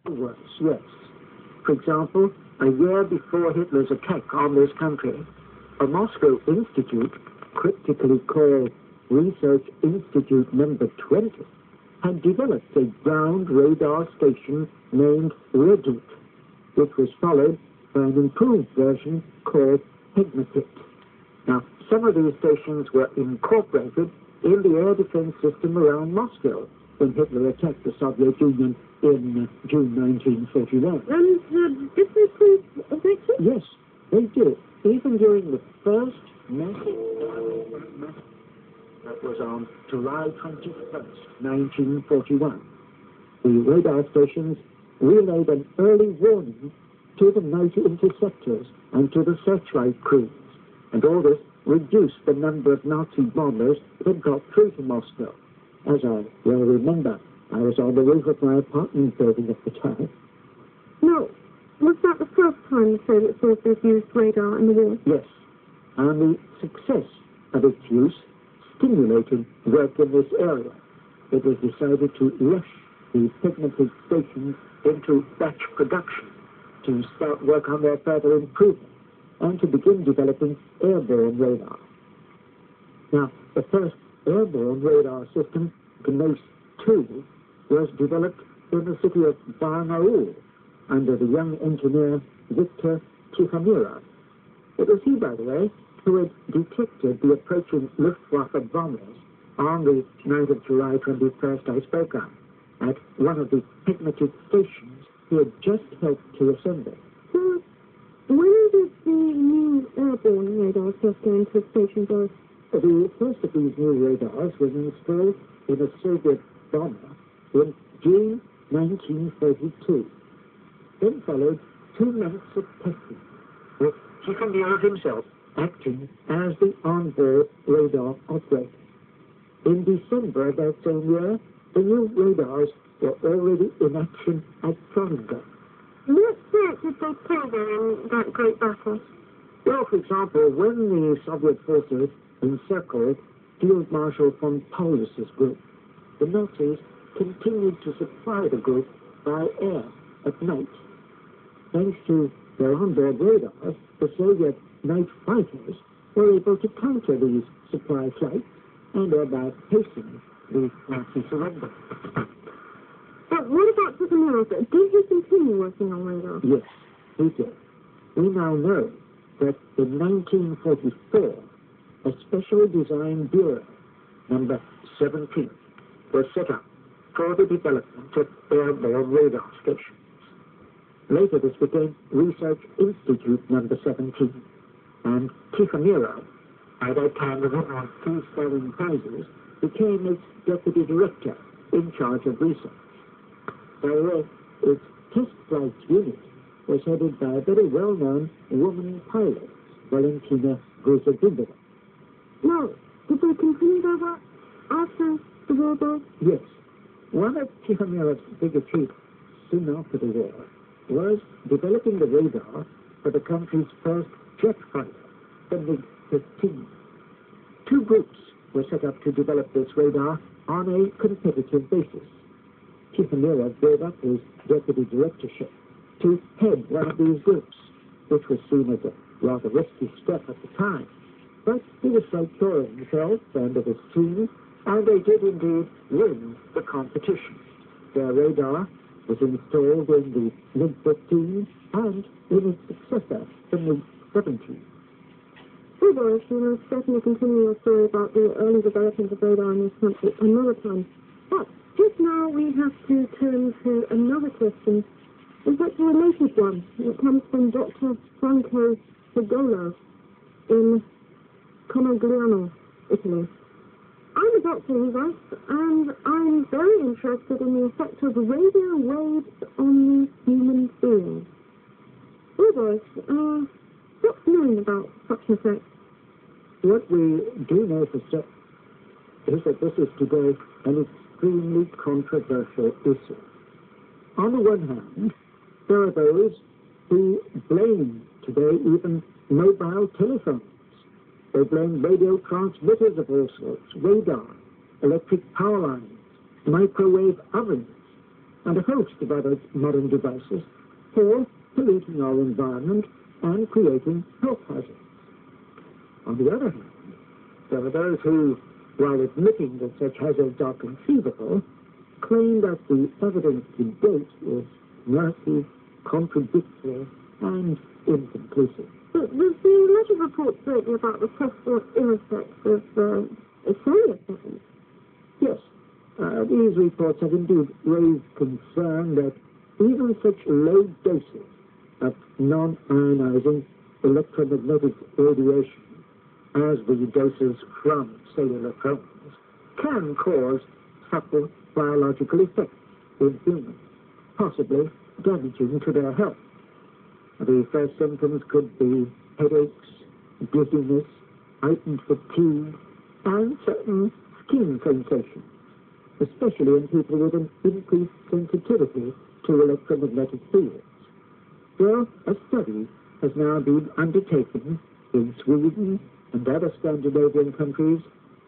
Worse, yes. For example, a year before Hitler's attack on this country, a Moscow institute, cryptically called Research Institute Number 20, had developed a ground radar station named Reddit, which was followed by an improved version called Hegmatit. Now, some of these stations were incorporated in the air defense system around Moscow when Hitler attacked the Soviet Union in June 1941. And did they prove effective? Yes, they did. Even during the first massive that was on July 21st, 1941. The radar stations relayed an early warning to the night interceptors and to the searchlight crews, and all this reduced the number of Nazi bombers that got through to Moscow. As I well remember, I was on the roof of my apartment building at the time. No. Was that the first time the Soviet forces used radar in the war? Yes. And the success of its use stimulated work in this area. It was decided to rush the Hegmatit stations into batch production, to start work on their further improvement, and to begin developing airborne radar. Now, the first airborne radar system, GNOS 2, was developed in the city of Barnaul under the young engineer Victor Tikhonov. It was he, by the way, who had detected the approaching Luftwaffe bombers on the night of July 21st I spoke of, at one of the Hegmatit stations he had just helped to assemble. So, when did the new airborne radars first go into the station, Boris? The first of these new radars was installed in a Soviet bomber in June 1932. Then followed 2 months of testing, with Tikhonov himself acting as the onboard radar operator. In December of that same year, the new radars were already in action at Kronstadt. What part did they play there in that great battle? Well, for example, when the Soviet forces encircled Field Marshal von Paulus's group, the Nazis continued to supply the group by air at night. Thanks to their onboard radars, the Soviet night fighters were able to counter these supply flights and thereby hasten the Nazi surrender. But what about Tikhonov? Did he continue working on radar? Yes, he did. We now know that in 1944, a specially designed bureau, number 17, was set up for the development of airborne radar stations. Later this became Research Institute number 17, and Tikhonov, by that time the winner of 2 Stalin prizes, became its deputy director in charge of research. By the way, its test flight unit was headed by a very well-known woman pilot, Valentina Gruzadubova. No. Did they continue their work after the war, Boris? Yes. One of Tikhonov's big achievements soon after the war was developing the radar for the country's first jet fighter, the MiG-15. 2 groups were set up to develop this radar on a competitive basis. Tikhonov gave up his deputy directorship to head one of these groups, which was seen as a rather risky step at the time. But he was so sure of himself and of his team, and they did indeed win the competition. Their radar was installed in the MiG-15 and in its successor, the MiG-17. Oh, Boris, you will certainly continue your story about the early development of radar in this country another time. But just now we have to turn to another question. In fact, a related one. It comes from Dr. Franco Segolo in Conegliano, Italy. I'm a doctor, he writes, and I'm very interested in the effect of radio waves on the human being. Oh, Boris, what's known about such an effect? What we do know for certain is that this is today an extremely controversial issue. On the one hand, there are those who blame today even mobile telephones. They blame radio transmitters of all sorts, radar, electric power lines, microwave ovens, and a host of other modern devices for polluting our environment and creating health hazards. On the other hand, there are those who, while admitting that such hazards are conceivable, claim that the evidence to date is murky, contradictory, and inconclusive. But there's been a lot of reports lately about the possible ill effects of solar panels. Yes, these reports have indeed raised concern that even such low doses of non-ionizing electromagnetic radiation as the doses from cellular phones can cause subtle biological effects in humans, possibly damaging to their health. The first symptoms could be headaches, dizziness, heightened fatigue, and certain skin sensations, especially in people with an increased sensitivity to electromagnetic fields. Well, a study has now been undertaken in Sweden and other Scandinavian countries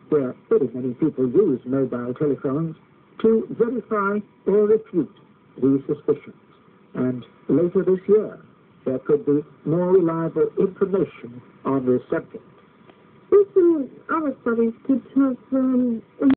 where very many people use mobile telephones to verify or refute these suspicions. And later this year, there could be more reliable information on this subject. If some other studies could have